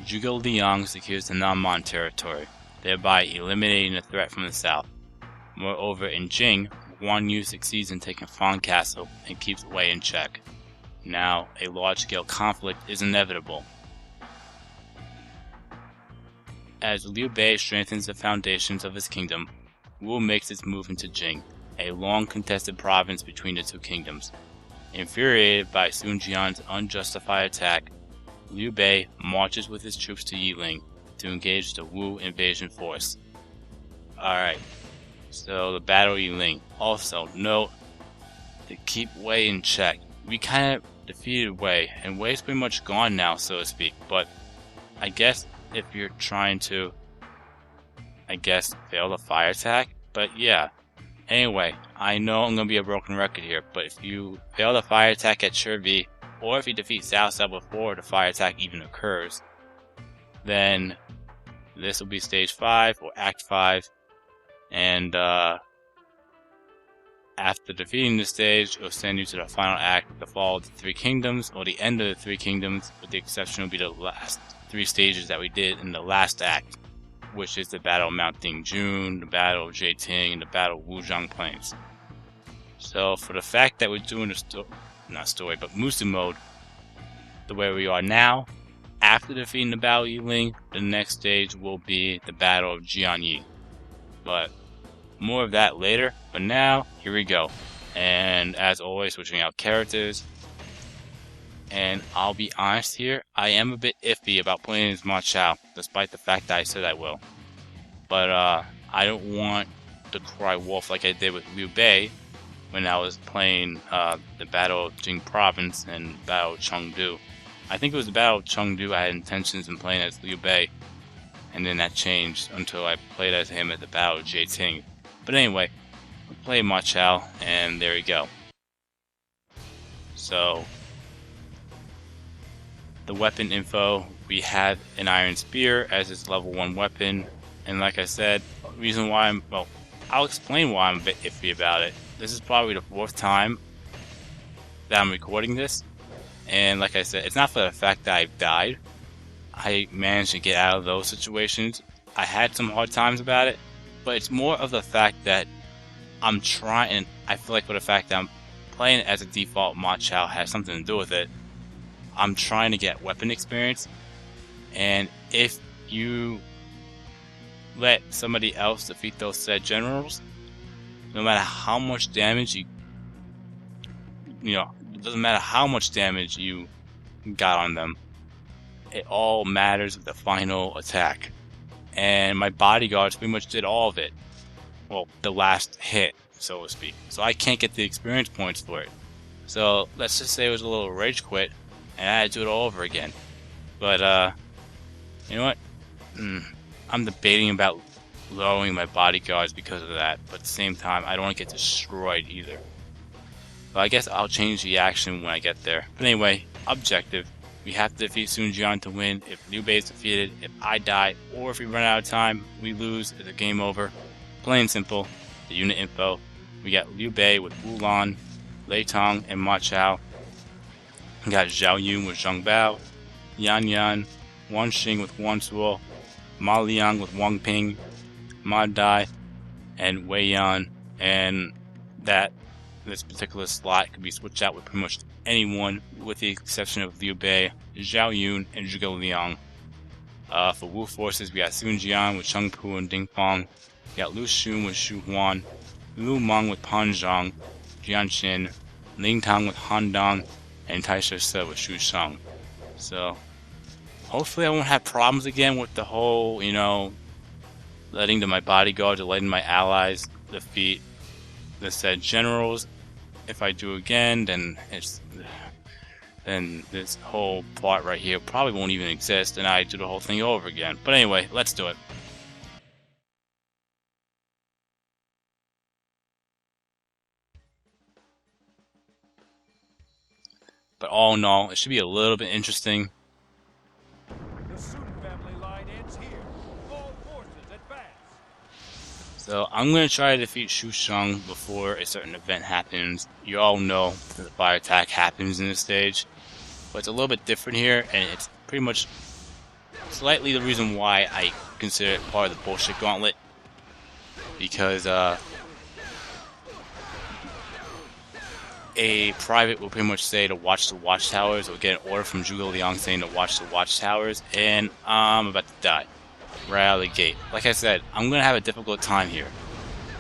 Zhuge Liang secures the Nanman territory, thereby eliminating the threat from the south. Moreover, in Jing, Guan Yu succeeds in taking Fan Castle and keeps Wei in check. Now, a large-scale conflict is inevitable. As Liu Bei strengthens the foundations of his kingdom, Wu makes its move into Jing, a long-contested province between the two kingdoms. Infuriated by Sun Jian's unjustified attack, Liu Bei marches with his troops to Yi Ling to engage the Wu invasion force. Alright, so the Battle of Yi Ling. Also, note to keep Wei in check. We kind of defeated Wei, and Wei's pretty much gone now, so to speak, but I guess if you're trying to, fail the fire attack, but yeah. Anyway, I know I'm going to be a broken record here, but if you fail the fire attack at Shurvi, or if you defeat Cao Cao before the fire attack even occurs, then this will be stage 5 or act 5, and after defeating this stage, it will send you to the final act, the fall of the Three Kingdoms, or the end of the Three Kingdoms, with the exception will be the last 3 stages that we did in the last act, which is the Battle of Mount Dingjun, the Battle of Jieting, and the Battle of Wuzhang Plains. So for the fact that we're doing the Musou Mode the way we are now, after defeating the Battle of Yi Ling, the next stage will be the Battle of Jianyi. But more of that later. But now, here we go. And as always, switching out characters. And I'll be honest here, I am a bit iffy about playing as Ma Chao, despite the fact that I said I will. But I don't want to cry wolf like I did with Liu Bei when I was playing the Battle of Jing Province and Battle of Chengdu. I think it was the Battle of Chengdu I had intentions in playing as Liu Bei, and then that changed until I played as him at the Battle of Jieting. But anyway, we played Ma Chao, and there we go. So, the weapon info, we have an Iron Spear as its level 1 weapon, and like I said, reason why I'll explain why I'm a bit iffy about it. This is probably the 4th time that I'm recording this, and like I said, it's not for the fact that I've died. I managed to get out of those situations. I had some hard times about it, but it's more of the fact that I'm trying, and I feel like for the fact that I'm playing it as a default Ma Chao has something to do with it. I'm trying to get weapon experience, and if you let somebody else defeat those said generals, no matter how much damage it doesn't matter how much damage you got on them, it all matters with the final attack. And my bodyguards pretty much did all of it. Well, the last hit, so to speak. So I can't get the experience points for it. So let's just say it was a little rage quit, and I had to do it all over again. But, you know what? I'm debating about lowering my bodyguards because of that, but at the same time, I don't want to get destroyed either. But I guess I'll change the action when I get there. But anyway, objective. We have to defeat Sun Jian to win. If Liu Bei is defeated, if I die, or if we run out of time, we lose, it's a game over. Plain and simple. The unit info. We got Liu Bei with Wu Lan, Lei Tong, and Ma Chao. We got Zhao Yun with Zhang Bao, Yan Yan, Wan Xing with Wan Suo, Ma Liang with Wang Ping, Ma Dai, and Wei Yan. And this particular slot could be switched out with pretty much anyone, with the exception of Liu Bei, Zhao Yun, and Zhuge Liang. For Wu forces, we got Sun Jian with Cheng Pu and Ding Feng. We got Lu Xun with Xu Huan, Lu Meng with Pan Zhang, Jian Xin, Ling Tang with Han Dang, and Tai Shi Se with Xu Sheng. So, hopefully I won't have problems again with the whole, letting my bodyguards or letting my allies defeat the said generals. If I do again, then this whole part right here probably won't even exist, and I do the whole thing over again. But anyway, let's do it. But all in all, it should be a little bit interesting. The Sun family line ends here. All forces advance. So I'm going to try to defeat Xu Sheng before a certain event happens. You all know that the fire attack happens in this stage, but it's a little bit different here, and it's pretty much slightly the reason why I consider it part of the bullshit gauntlet. Because a private will pretty much say to watch the watchtowers, or get an order from Zhuge Liang saying to watch the watchtowers, and I'm about to die right out of the gate. Like I said, I'm gonna have a difficult time here.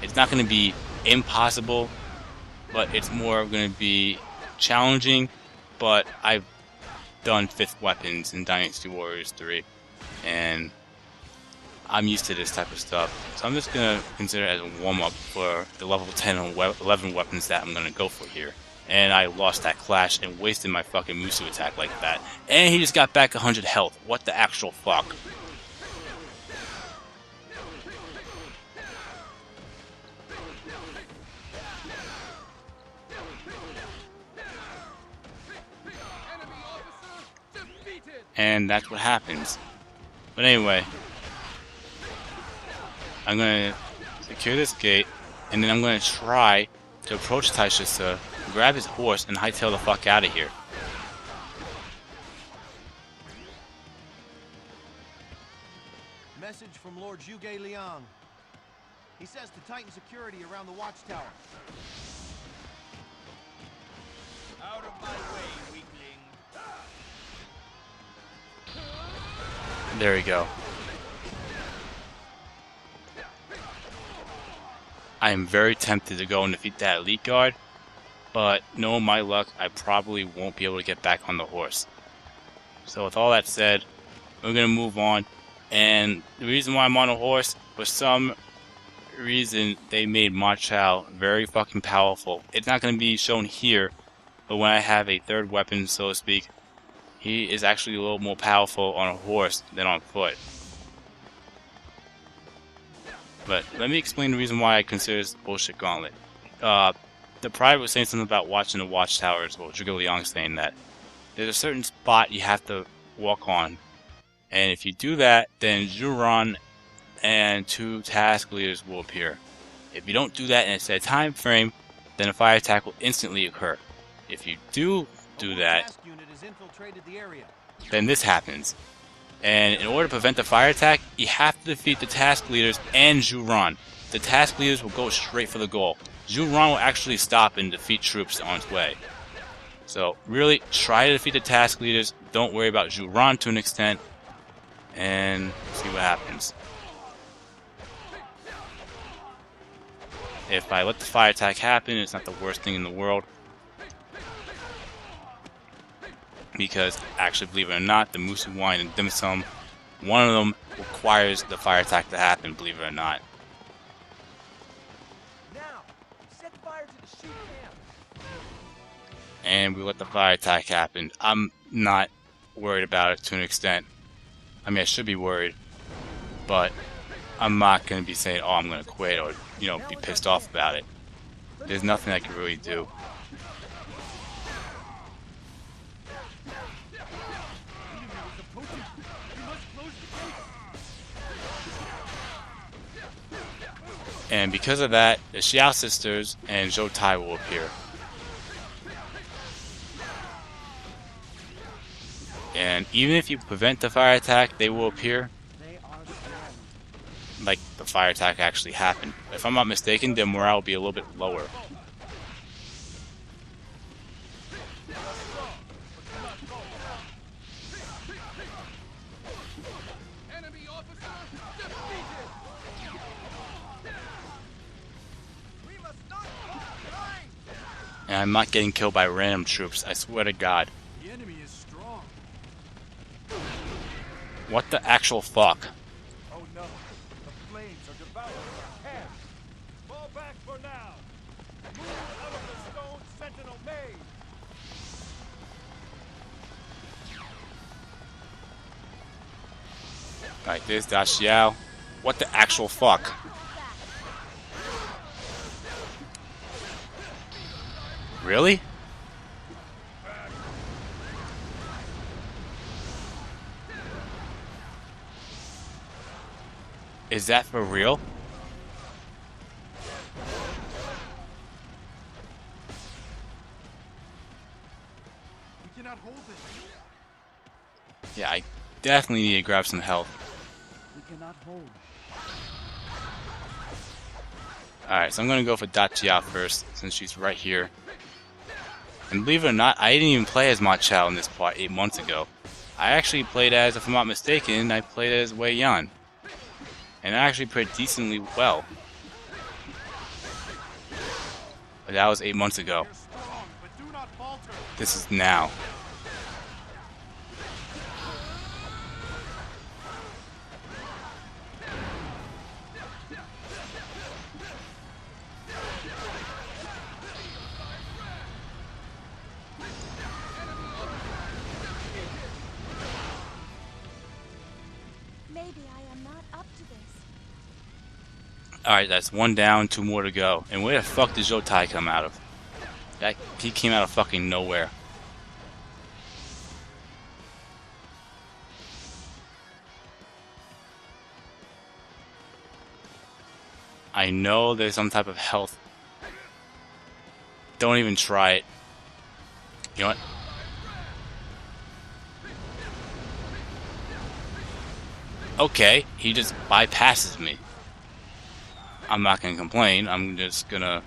It's not gonna be impossible, but it's more gonna be challenging. But I've done 5th weapons in Dynasty Warriors 3, and I'm used to this type of stuff. So I'm just gonna consider it as a warm-up for the level 10 and 11 weapons that I'm gonna go for here. And I lost that clash and wasted my fucking Musou attack like that. And he just got back 100 health. What the actual fuck? And that's what happens. But anyway, I'm gonna secure this gate, and then I'm gonna try to approach Taishisa, grab his horse, and hightail the fuck out of here. Message from Lord Zhuge Liang. He says to tighten security around the watchtower. Out of my way, weakling. There we go. I am very tempted to go and defeat that elite guard, but knowing my luck, I probably won't be able to get back on the horse. So with all that said, we're going to move on. And the reason why I'm on a horse, for some reason, they made Ma Chao very fucking powerful. It's not going to be shown here, but when I have a 3rd weapon, so to speak, he is actually a little more powerful on a horse than on foot. But let me explain the reason why I consider this bullshit gauntlet. The private was saying something about watching the watchtowers. Well, Zhuge Liang saying that there's a certain spot you have to walk on, and if you do that, then Zhuran and 2 task leaders will appear. If you don't do that in a set time frame, then a fire attack will instantly occur. If you do that, then this happens. And in order to prevent the fire attack, you have to defeat the task leaders and Zhuran. The task leaders will go straight for the goal. Zhuran will actually stop and defeat troops on its way. So really, try to defeat the task leaders. Don't worry about Zhuran to an extent, and see what happens. If I let the fire attack happen, it's not the worst thing in the world. Because, actually, believe it or not, the Musou Wine and Dim Sum, one of them requires the fire attack to happen, believe it or not. Now, set fire to the sheep camp. And we let the fire attack happen. I'm not worried about it to an extent. I mean, I should be worried, but I'm not going to be saying, oh, I'm going to quit, or, you know, be pissed off about it. There's nothing I can really do. And because of that, the Xiao sisters and Zhou Tai will appear. And even if you prevent the fire attack, they will appear. Like the fire attack actually happened. If I'm not mistaken, their morale will be a little bit lower. And I'm not getting killed by random troops, I swear to God. The enemy is strong. What the actual fuck? Oh no, the flames are devouring our camp. Fall back for now. Move out of the stone sentinel maze. Alright, there's Da Xiao. What the actual fuck? Really? Is that for real? We cannot hold it. Yeah, definitely need to grab some health. We cannot hold. Alright, so I'm gonna go for Da Chiao first, since she's right here. And believe it or not, I didn't even play as Ma Chao in this part 8 months ago. I actually played as, if I'm not mistaken, I played as Wei Yan. And I actually played decently well. But that was 8 months ago. You're strong, but do not falter. This is now. Maybe I am not up to this. Alright, that's 1 down, 2 more to go. And where the fuck did Zhou Tai come out of? He came out of fucking nowhere. I know there's some type of health. Don't even try it. You know what? Okay, he just bypasses me. I'm not gonna complain. I'm just gonna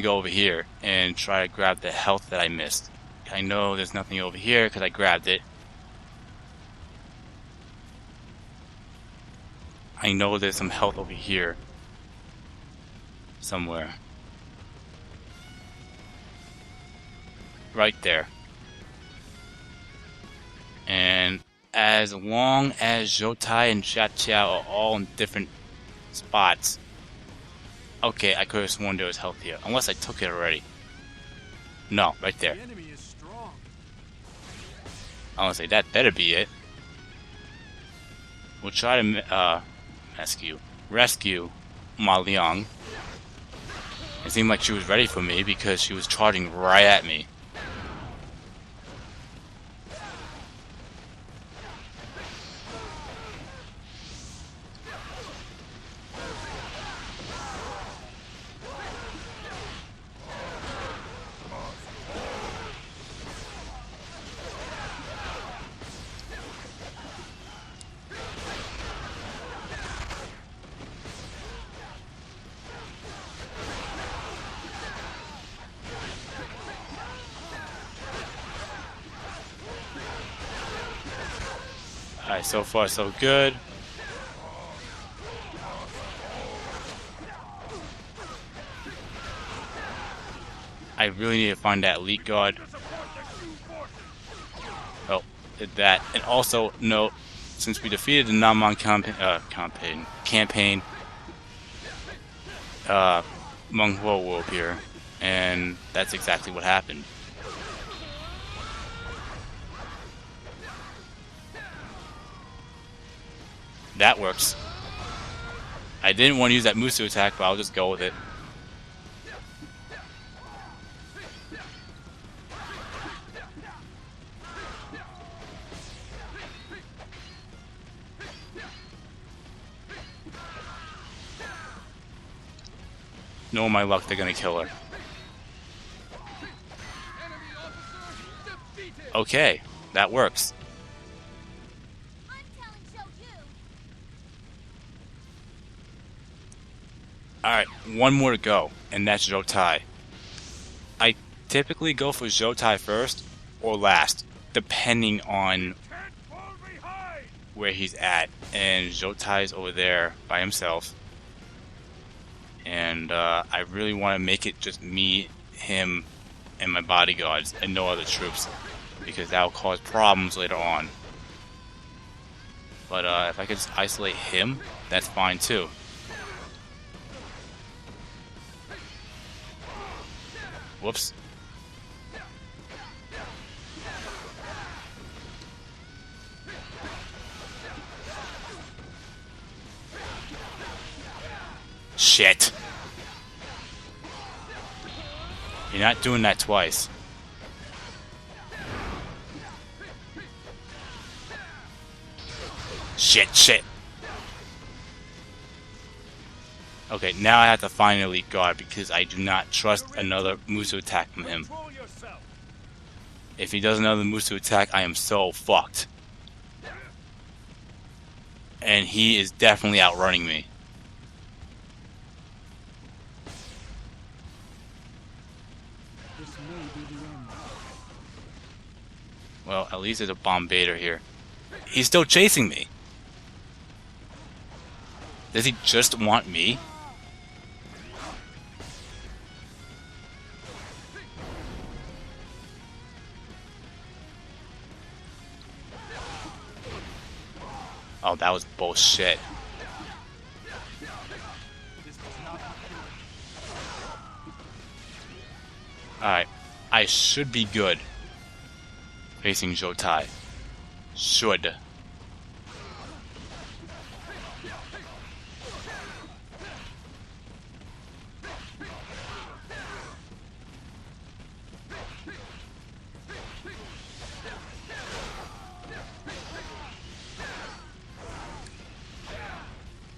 go over here and try to grab the health that I missed. I know there's nothing over here because I grabbed it. I know there's some health over here somewhere. Right there. And as long as Zhou Tai and Xia Qiao are all in different spots. Okay, I could have sworn there was health here. Unless I took it already. No, right there. The enemy is strong. I want to say that better be it. We'll try to rescue Ma Liang. It seemed like she was ready for me because she was charging right at me. Alright, so far so good. I really need to find that elite guard. Oh, did that. And also note, since we defeated the Namon campaign, Meng Huo will appear, and that's exactly what happened. That works. I didn't want to use that Musou attack, but I'll just go with it. Knowing my luck, they're gonna kill her. Okay, that works. Alright, 1 more to go, and that's Zhou Tai. I typically go for Zhou Tai first or last, depending on where he's at. And Zhou Tai's over there by himself. And I really want to make it just me, him, and my bodyguards, and no other troops, because that will cause problems later on. But if I could just isolate him, that's fine too. Whoops. Shit. You're not doing that twice. Shit. Okay, now I have to find an elite guard because I do not trust another Musou attack from him. If he does another Musou attack, I am so fucked. And he is definitely outrunning me. This may be the end. Well, at least there's a bombarder here. He's still chasing me. Does he just want me? Oh, that was bullshit. Alright, I should be good facing Jotai. Should.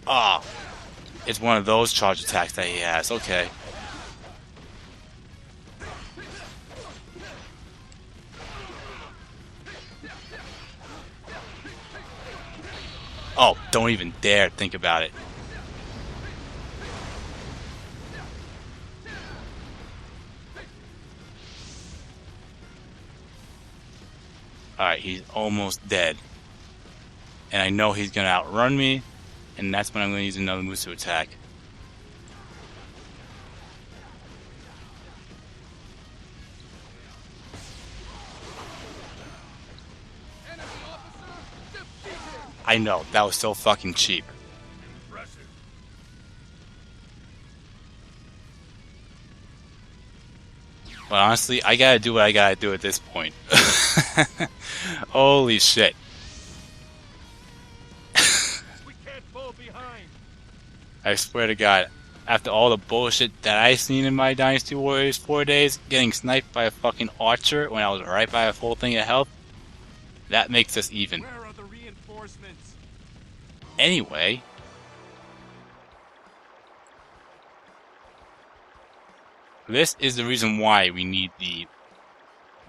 Ah, it's one of those charge attacks that he has. Okay. Oh, don't even dare think about it. Alright, he's almost dead. And I know he's gonna outrun me, and that's when I'm gonna use another Musou attack. I know, that was so fucking cheap. Impressive. But honestly, I gotta do what I gotta do at this point. Holy shit. We can't fall behind. I swear to God, after all the bullshit that I seen in my Dynasty Warriors 4 days, getting sniped by a fucking archer when I was right by a full thing of health, that makes us even. Where are the reinforcements? Anyway, this is the reason why we need the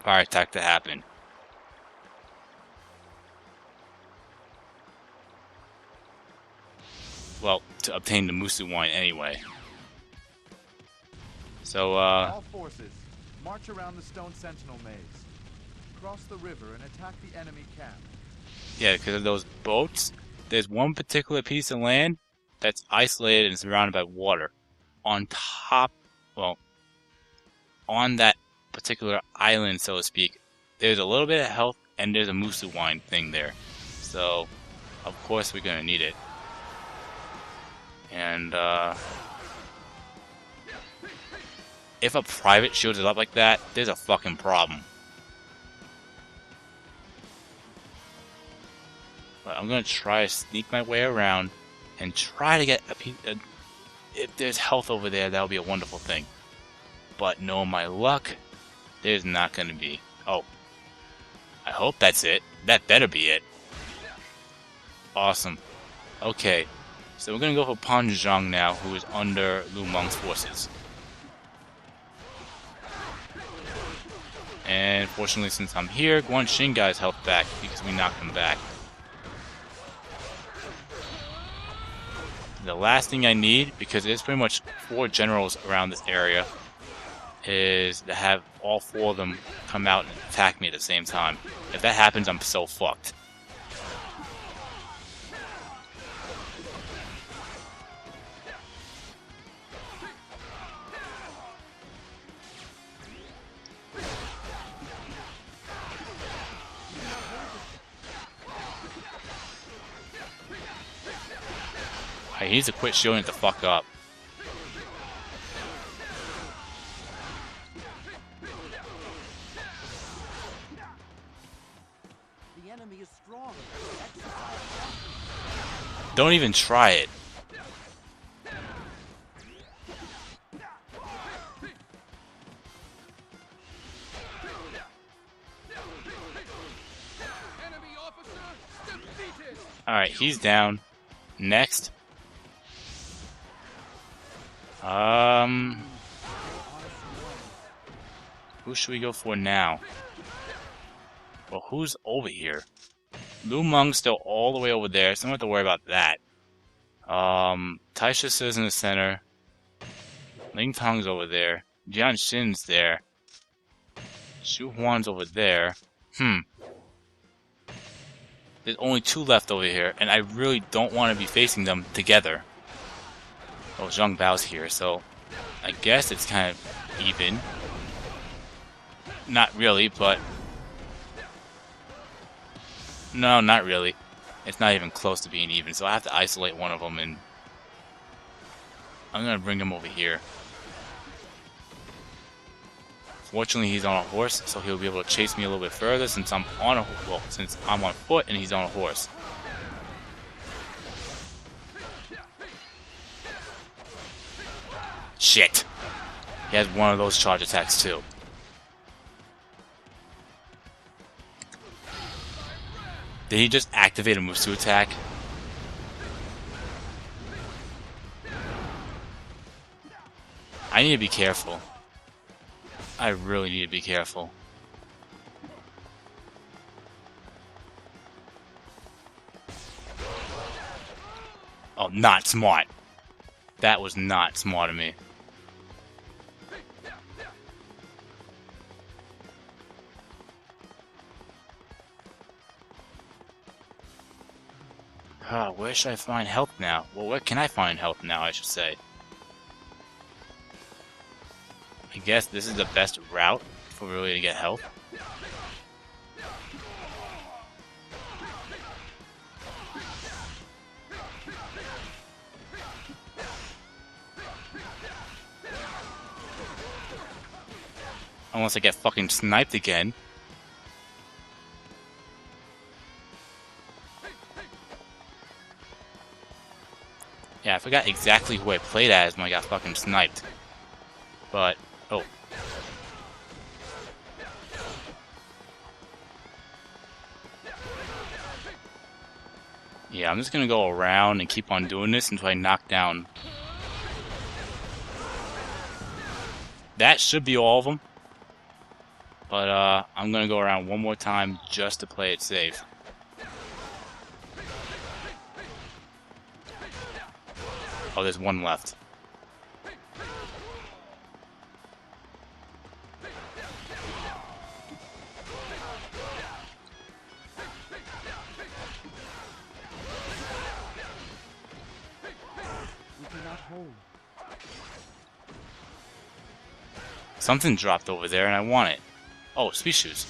fire attack to happen. Well, to obtain the Musou Wine anyway. So, All forces, march around the stone sentinel maze. Cross the river and attack the enemy camp. yeah, because of those boats, there's one particular piece of land that's isolated and surrounded by water. On top, well, on that particular island, so to speak, there's a little bit of health and there's a Musou Wine thing there. So, of course we're gonna need it. And, if a private shields it up like that, there's a fucking problem. But I'm gonna try to sneak my way around and try to get a piece. If there's health over there, that'll be a wonderful thing. But no, my luck, there's not gonna be. Oh, I hope that's it. That better be it. Awesome. Okay, so we're gonna go for Pan Zhang now, who is under Lu Meng's forces. And fortunately, since I'm here, Guan Xing got his health back because we knocked him back. The last thing I need, because there's pretty much 4 generals around this area, is to have all 4 of them come out and attack me at the same time. If that happens, I'm so fucked. He needs to quit shielding it the fuck up. The enemy is strong. Don't even try it. Alright, he's down. Next. Who should we go for now? Well, who's over here? Lu Meng's still all the way over there, so I don't have to worry about that. Taisha is in the center. Ling Tong's over there. Jian Xin's there. Xu Huan's over there. There's only 2 left over here, and I really don't want to be facing them together. Oh, Zhang Bao's here, so I guess it's kind of even. Not really, but... No, not really. It's not even close to being even, so I have to isolate one of them, and I'm going to bring him over here. Fortunately, he's on a horse, so he'll be able to chase me a little bit further since I'm on since I'm on foot and he's on a horse. Shit! He has one of those charge attacks too. Did he just activate a Musou attack? I need to be careful. I really need to be careful. Oh, not smart. That was not smart of me. Where should I find help now? Well, where can I find help now, I should say. I guess this is the best route for really to get help. Unless I get fucking sniped again. Yeah, I forgot exactly who I played as when I got fucking sniped. But, oh. Yeah, I'm just gonna go around and keep on doing this until I knock down. That should be all of them. But, I'm gonna go around one more time just to play it safe. Oh, there's one left. Something dropped over there and I want it. Oh, speed shoes.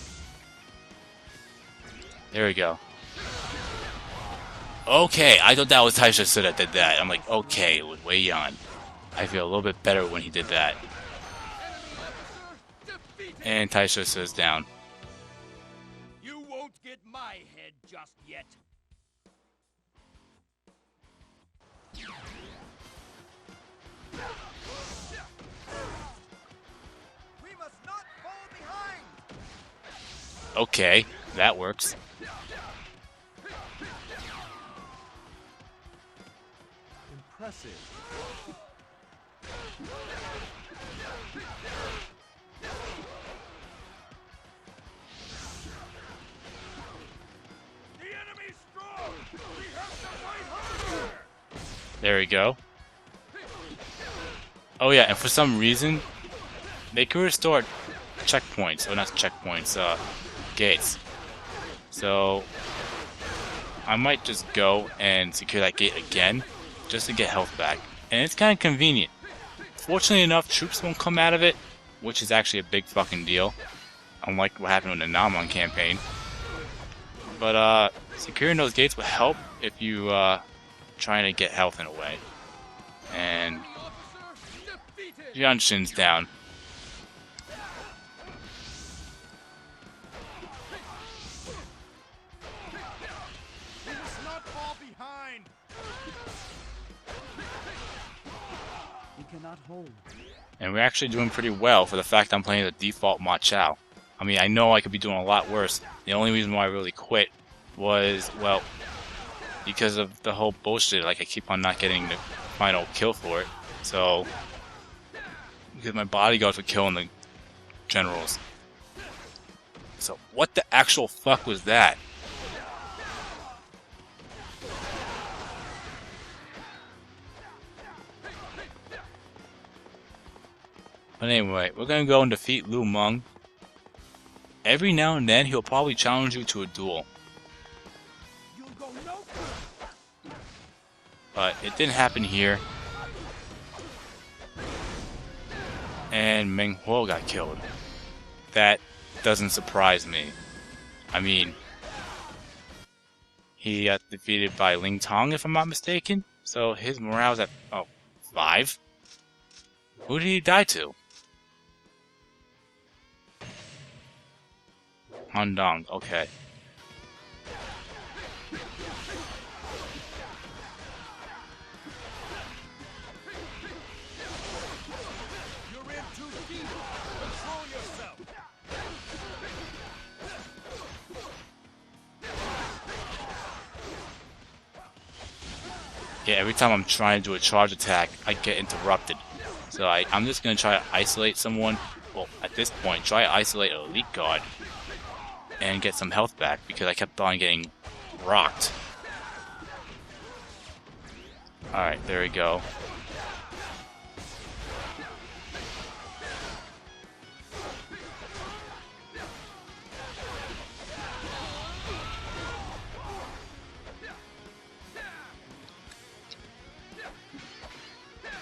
There we go. Okay, I thought that was Taisha Su that did that. I'm like, okay, it was Wei Yan. I feel a little bit better when he did that. And Taisha Su is down. You won't get my head just yet. We must not fall behind. Okay, that works. Impressive. The enemy's strong. We have to fight harder. There we go. Oh yeah, and for some reason, they could restore checkpoints. Oh, not checkpoints, gates. So, I might just go and secure that gate again, just to get health back. And it's kind of convenient. Fortunately enough, troops won't come out of it, which is actually a big fucking deal. Unlike what happened with the Namon campaign. But, securing those gates will help if you, trying to get health in a way. And Jian Xin's down. We must not fall behind. We cannot hold. And we're actually doing pretty well for the fact I'm playing the default Ma Chao. I mean, I know I could be doing a lot worse. The only reason why I really quit was, well, because of the whole bullshit. Like, I keep on not getting the final kill for it. So, because my bodyguards were killing the generals. So, what the actual fuck was that? But anyway, we're gonna go and defeat Lu Meng. Every now and then, he'll probably challenge you to a duel. You'll go no further. But it didn't happen here. And Meng Huo got killed. That doesn't surprise me. I mean, he got defeated by Ling Tong, if I'm not mistaken. So his morale's at 5. Who did he die to? Han Dong. Okay. You're in too deep. Control yourself. Yeah, every time I'm trying to do a charge attack, I get interrupted. So I'm just going to try to isolate someone. Well, at this point, try to isolate an elite guard and get some health back because I kept on getting rocked. Alright, there we go.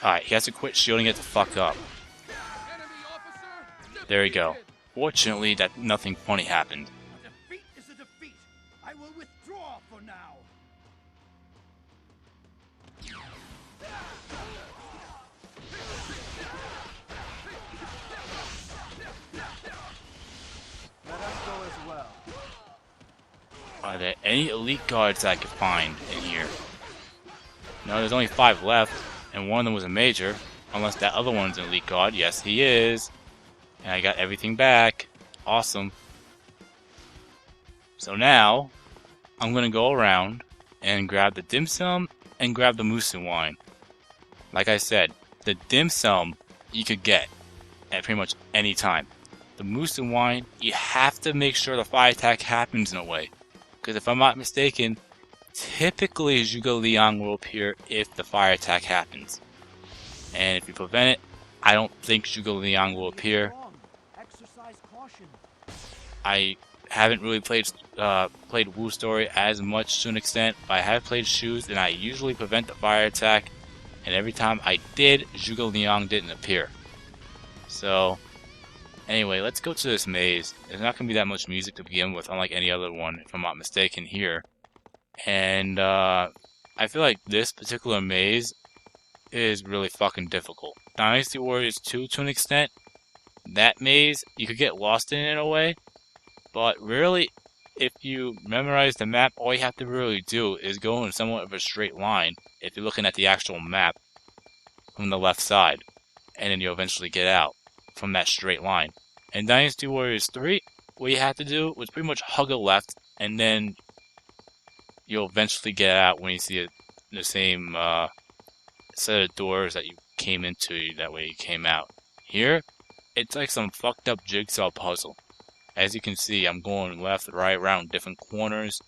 Alright, he has to quit shielding it to fuck up. There we go. Fortunately, that nothing funny happened. A defeat is a defeat. I will withdraw for now. Let us go as well. Are there any elite guards I could find in here? No, there's only 5 left, and one of them was a major. Unless that other one's an elite guard. Yes, he is. And I got everything back. Awesome. So now, I'm going to go around and grab the dim sum and grab the Musou Wine. Like I said, the dim sum you could get at pretty much any time. The Musou Wine, you have to make sure the fire attack happens in a way. Because if I'm not mistaken, typically Zhuge Liang will appear if the fire attack happens. And if you prevent it, I don't think Zhuge Liang will appear. Exercise caution. I haven't really played Wu Story as much to an extent, but I have played Shoes, and I usually prevent the fire attack. And every time I did, Zhuge Liang didn't appear. So, anyway, let's go to this maze. There's not going to be that much music to begin with, unlike any other one, if I'm not mistaken here. And I feel like this particular maze is really fucking difficult. Dynasty Warriors 2, to an extent, that maze, you could get lost in a way. But really, if you memorize the map, all you have to really do is go in somewhat of a straight line, if you're looking at the actual map from the left side. And then you'll eventually get out from that straight line. In Dynasty Warriors 3, what you have to do was pretty much hug a left, and then you'll eventually get out when you see the same set of doors that you came into, that way you came out. Here, it's like some fucked up jigsaw puzzle. As you can see, I'm going left, right, around different corners.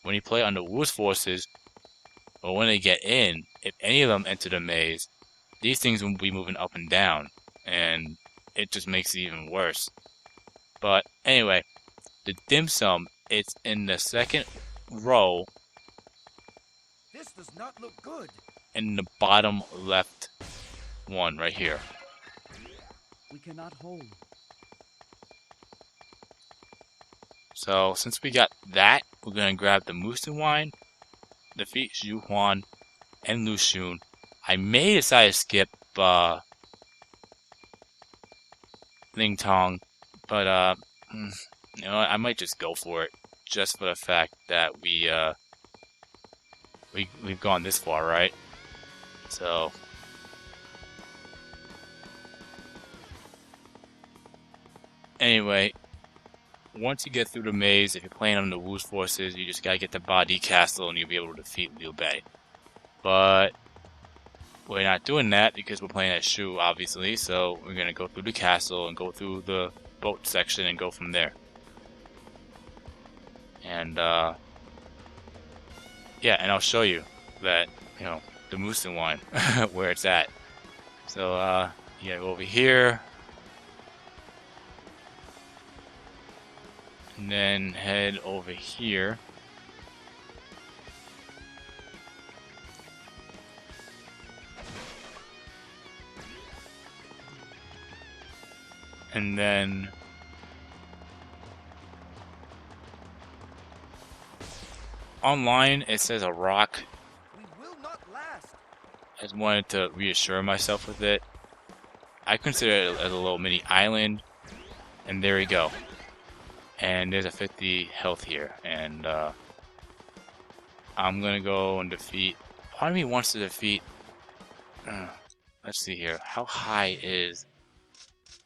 When you play under Wu's forces, or when they get in, if any of them enter the maze, these things will be moving up and down, and it just makes it even worse. But anyway, the dim sum, it's in the second row This does not look good. in the bottom left one right here. We cannot hold. So since we got that, we're gonna grab the Musou Wine, defeat Zhu Huan and Lu Xun. I may decide to skip Ling Tong, but you know, I might just go for it, just for the fact that we've gone this far, right? So anyway, once you get through the maze, if you're playing on the Wu's forces, you just gotta get the Badi Castle and you'll be able to defeat Liu Bei. But we're not doing that because we're playing as Shu, obviously, so we're gonna go through the castle and go through the boat section and go from there. And yeah, and I'll show you that, you know, the Musou Wine, where it's at. So You gotta go over here. And then head over here. And then online it says a rock. We will not last. I just wanted to reassure myself with it. I consider it as a little mini island. And there we go. And there's a 50 health here. And I'm gonna go and defeat. Part of me wants to defeat. Let's see here. How high is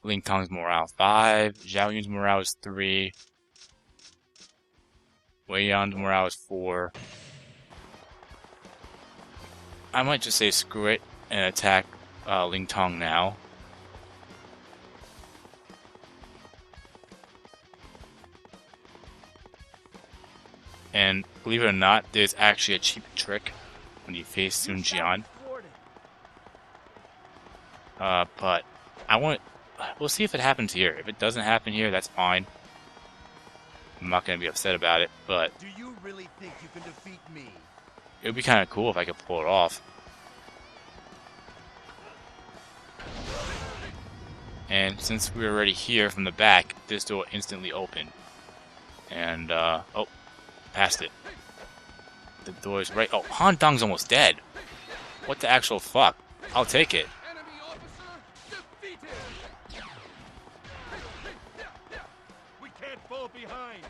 Ling Tong's morale? 5. Zhao Yun's morale is 3. Wei Yan's morale is 4. I might just say screw it and attack Ling Tong now. And believe it or not, there's actually a cheap trick when you face Sun Jian. But we'll see if it happens here. If it doesn't happen here, that's fine. I'm not gonna be upset about it, but Do you really think you can defeat me? it would be kind of cool if I could pull it off. And since we're already here from the back, this door instantly opened. And, oh, past it. The door is right. Oh, Han Dong's almost dead. What the actual fuck? I'll take it. Enemy officer defeated. We can't fall behind.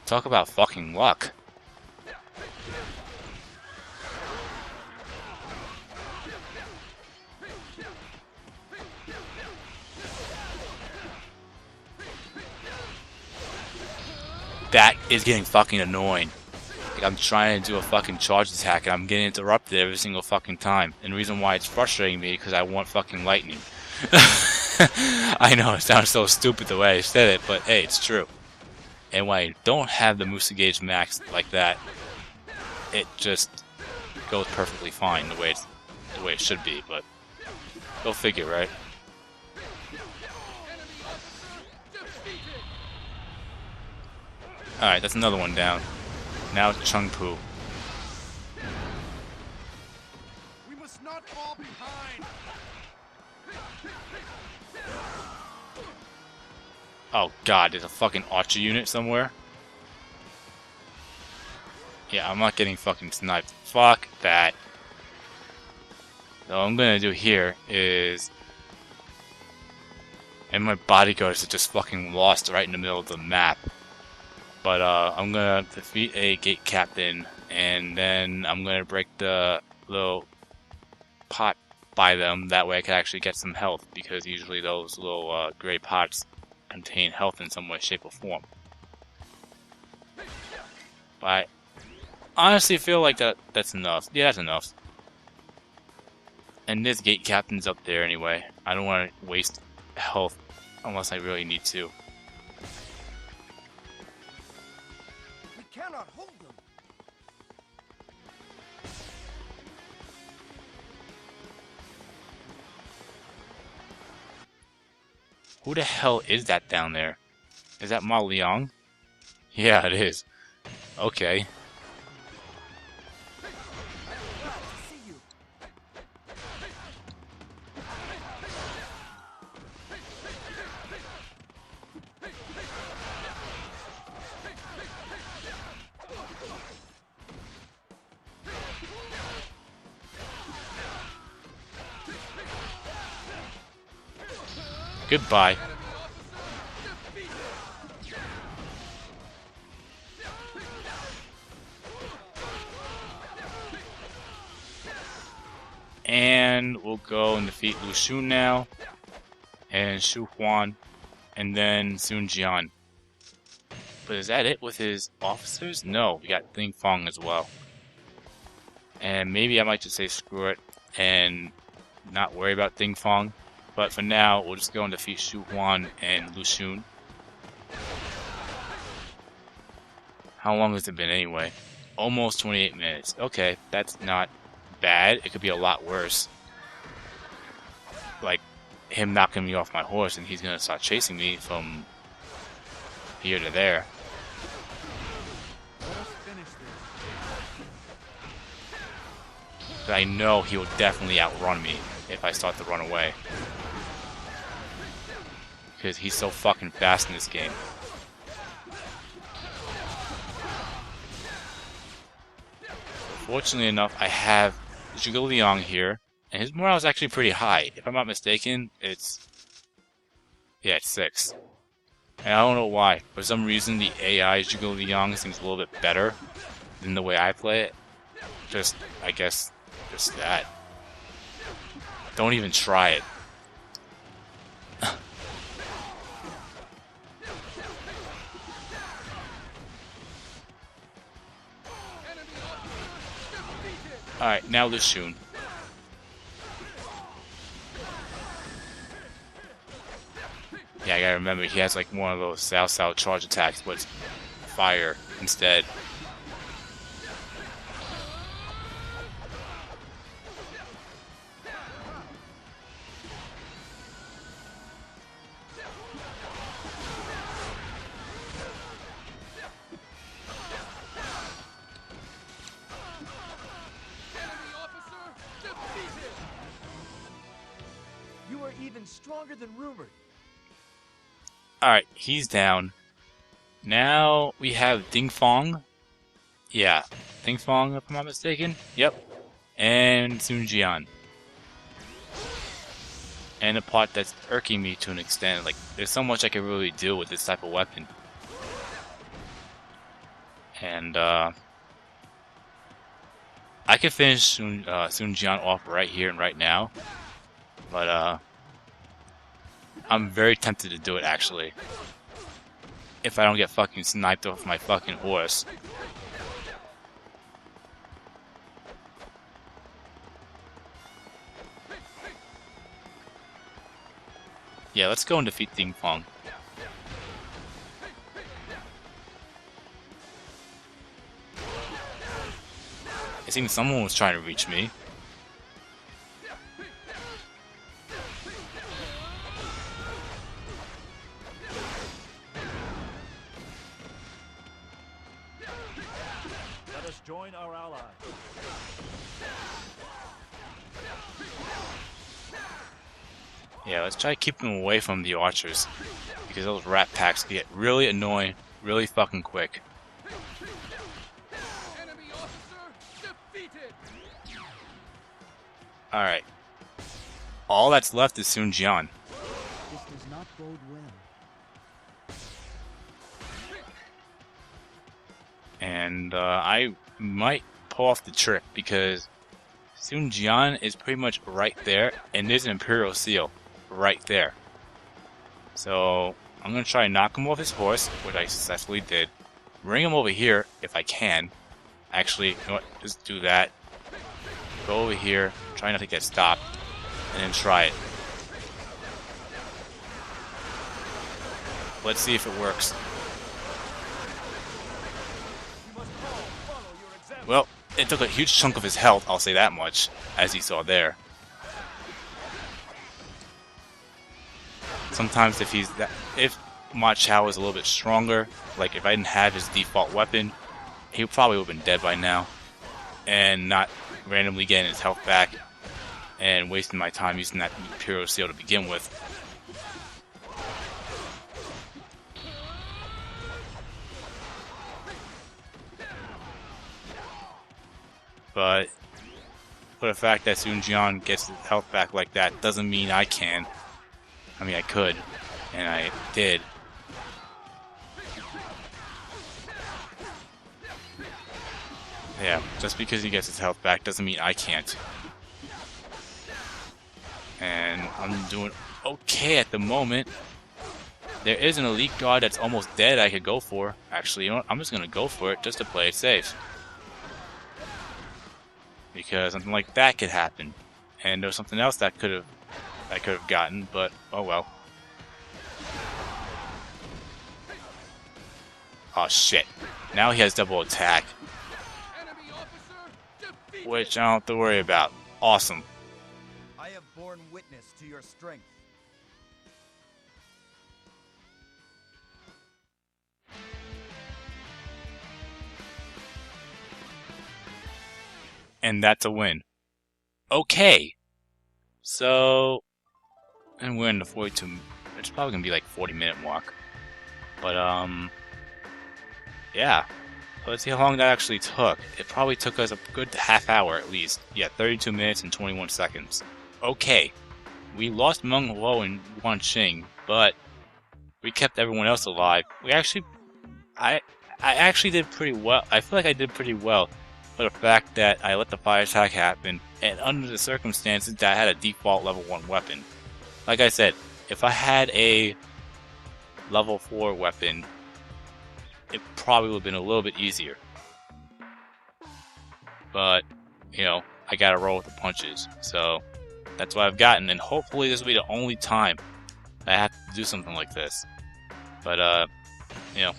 Talk about fucking luck. That is getting fucking annoying. Like, I'm trying to do a fucking charge attack and I'm getting interrupted every single fucking time. And the reason why it's frustrating me because I want fucking lightning. I know, it sounds so stupid the way I said it, but hey, it's true. And when I don't have the Musou gauge maxed like that, it just goes perfectly fine the way it should be, but go figure, right? Alright, that's another one down. Now it's Chung Pu. We must not fall behind. Oh god, there's a fucking archer unit somewhere. Yeah, I'm not getting fucking sniped. Fuck that. So what I'm gonna do here is... And my bodyguards are just fucking lost right in the middle of the map. But I'm gonna defeat a gate captain, and then I'm gonna break the little pot by them. That way I can actually get some health, because usually those little gray pots contain health in some way, shape, or form. But I honestly feel like that's enough. Yeah, that's enough. And this gate captain's up there anyway. I don't want to waste health unless I really need to. We cannot hold them. Who the hell is that down there? Is that Ma Liang? Yeah, it is. Okay. See you. Goodbye. And we'll go and defeat Lu Xun now, and Shu Huan, and then Sun Jian. But is that it with his officers? No, we got Ding Fong as well. And maybe I might just say screw it and not worry about Ding Fong. But for now, we'll just go and defeat Shu Huan and Lu Xun. How long has it been anyway? Almost 28 minutes. Okay, that's not bad. It could be a lot worse. like him knocking me off my horse, and he's gonna start chasing me from here to there. Let us finish this. But I know he will definitely outrun me if I start to run away. Because he's so fucking fast in this game. Fortunately enough, I have Zhuge Liang here, and his morale is actually pretty high. If I'm not mistaken, it's 6. And I don't know why. For some reason, the AI Zhuge Liang seems a little bit better than the way I play it. I guess, just that. Don't even try it. Alright, now the Shun. Yeah, I gotta remember, he has like one of those Sao charge attacks, but it's fire instead. You are even stronger than rumored. Alright, he's down. Now we have Ding Fong. Yeah, Ding Fong, if I'm not mistaken. Yep. And Sun Jian. And the part that's irking me to an extent. Like, there's so much I can really do with this type of weapon. And, I could finish Sun Jian off right here and right now. But, I'm very tempted to do it, actually. If I don't get fucking sniped off my fucking horse. Yeah, let's go and defeat Ding Fong. It seems someone was trying to reach me. Let us join our ally. Yeah, let's try to keep them away from the archers. Because those rat packs get really annoying really fucking quick. Enemy officer defeated. Alright. All that's left is Sun Jian. This does not bode well. And I might pull off the trick because Sun Jian is pretty much right there, and there's an Imperial Seal right there. So I'm gonna try and knock him off his horse, which I successfully did. Bring him over here if I can. Actually, you know what? Just do that. Go over here, try not to get stopped, and then try it. Let's see if it works. Well, it took a huge chunk of his health, I'll say that much, as you saw there. Sometimes if Ma Chao was a little bit stronger, like if I didn't have his default weapon, he probably would have been dead by now. And not randomly getting his health back and wasting my time using that Imperial Seal to begin with. But for the fact that Sun Jian gets his health back like that doesn't mean I can. I mean, I could, and I did. Yeah, just because he gets his health back doesn't mean I can't. And I'm doing okay at the moment. There is an elite guard that's almost dead I could go for. Actually, you know what? I'm just going to go for it just to play it safe. Because something like that could happen. And there's something else that could have gotten, but oh well. Oh shit. Now he has double attack. Which I don't have to worry about. Awesome. I have borne witness to to your strength. And that's a win. Okay. So, and we're in the 42. It's probably gonna be like 40-minute mark. But yeah. Let's see how long that actually took. It probably took us a good half hour at least. Yeah, 32 minutes and 21 seconds. Okay. We lost Meng Huo and Yuan Qing, but we kept everyone else alive. I actually did pretty well. I feel like I did pretty well for the fact that I let the fire attack happen, and under the circumstances that I had a default level 1 weapon. Like I said, if I had a level 4 weapon, it probably would have been a little bit easier. But, you know, I gotta roll with the punches. So, that's what I've gotten, and hopefully this will be the only time I have to do something like this. But, you know,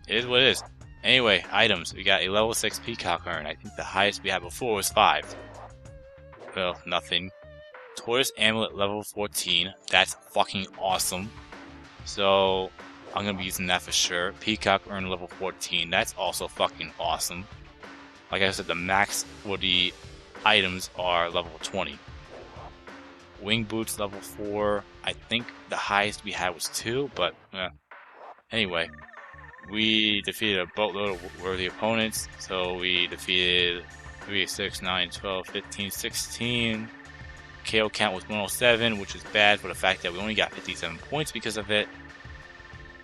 it is what it is. Anyway, items. We got a level 6 Peacock Urn. I think the highest we had before was 5. Well, nothing. Tortoise Amulet level 14. That's fucking awesome. So, I'm gonna be using that for sure. Peacock Urn level 14. That's also fucking awesome. Like I said, the max for the items are level 20. Wing Boots level 4. I think the highest we had was 2, but anyway. We defeated a boatload of worthy opponents. So we defeated 3, 6, 9, 12, 15, 16. KO count was 107, which is bad for the fact that we only got 57 points because of it.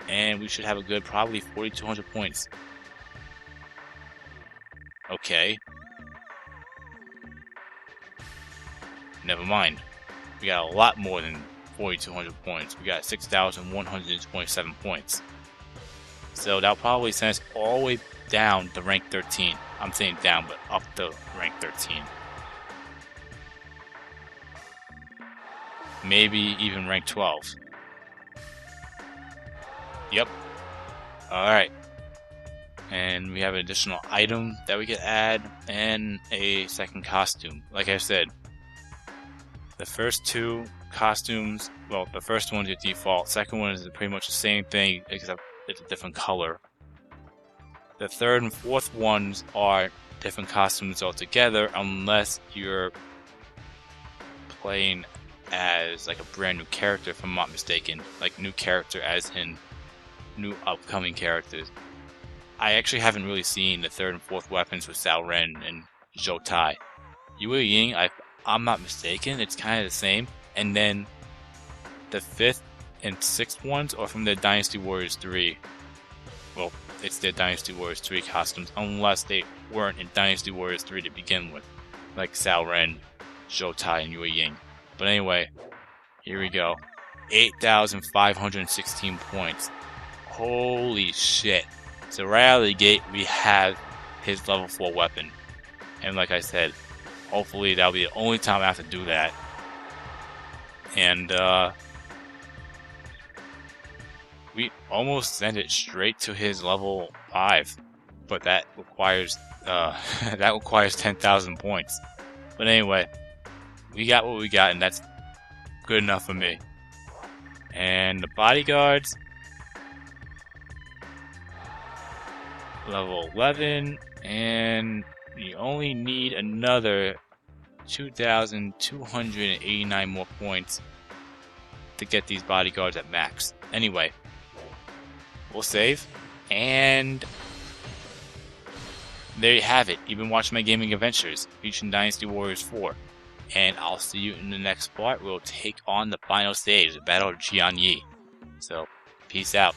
And we should have a good, probably 4,200 points. Okay. Never mind. We got a lot more than 4,200 points. We got 6,127 points. So that'll probably send us all the way down to rank 13. I'm saying down, but up to rank 13. Maybe even rank 12. Yep. Alright. And we have an additional item that we can add, and a second costume. Like I said, the first 2 costumes, well, the first one's your default, second one is pretty much the same thing, except it's a different color. The third and fourth ones are different costumes altogether, unless you're playing as like a brand new character, if I'm not mistaken. Like new character as in new upcoming characters. I actually haven't really seen the third and fourth weapons with Cao Ren and Zhou Tai. Yi Ling, I'm not mistaken, it's kind of the same. And then the 5th and 6th ones are from the Dynasty Warriors 3. Well, it's their Dynasty Warriors 3 costumes, unless they weren't in Dynasty Warriors 3 to begin with. Like Cao Ren, Zhou Tai, and Yi Ling. But anyway, here we go. 8,516 points. Holy shit. So right out of the gate, we have his level 4 weapon. And like I said, hopefully that'll be the only time I have to do that. And, we almost sent it straight to his level 5. But that requires, 10,000 points. But anyway, we got what we got, and that's good enough for me. And the bodyguards, level 11, and you only need another 2,289 more points to get these bodyguards at max. Anyway, we'll save, and there you have it. You've been watching my gaming adventures, featuring Dynasty Warriors 4. And I'll see you in the next part. We'll take on the final stage, the Battle of Yi Ling. So, peace out.